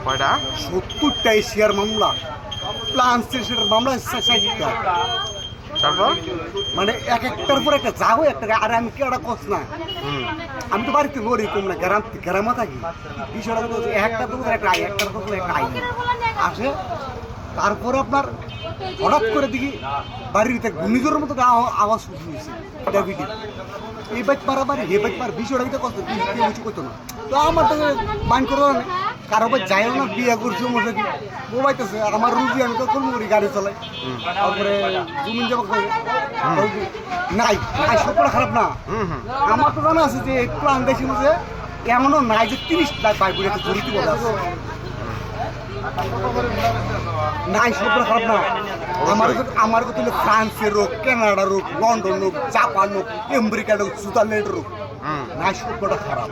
কয়টা 70টাই শেয়ার মামলা প্লান শেষের মামলা 60টা। তারপর মানে এক একটার পর একটা যাবো একটা আর আমি কি একটা কস না আমি তো বাড়িতে লড়ি কম না গ্রামে থাকি বিষয়টা তো একটা তো একটা আই একটার তো একটা আই আসে। তারপরে আপনার হঠাৎ করে দেখি বাড়ির ভিতরে ঘূর্ণিঝড়ের মতো আওয়াজ শুরু হয়েছে ডেভিডের এই বাইক মারামারি হে বাইক মার বিষয়টা কিন্তু কষ্ট কিছু করতো না। তো আমার তো মাইন্ড করো না কারো ভাই যাইও না বিয়ে করছি মনে কি মোবাইতেছে আমার রুজি আমি তো কোন করি গাড়ি চালাই তারপরে জমিন জমা করে নাই নাই সবটা খারাপ না। আমার তো জানা আছে যে প্ল্যান দেখি যে এমনও নাই যে 30 বাইক বলে একটা জড়িত বলে আছে নাই সবটা খারাপ না। আমার কথা হলো ফ্রান্সের রোগ কানাডার রোগ লন্ডন রোগ জাপান রোগ আমেরিকার রোগ সুইজারল্যান্ড রোগ নাই সবটা খারাপ।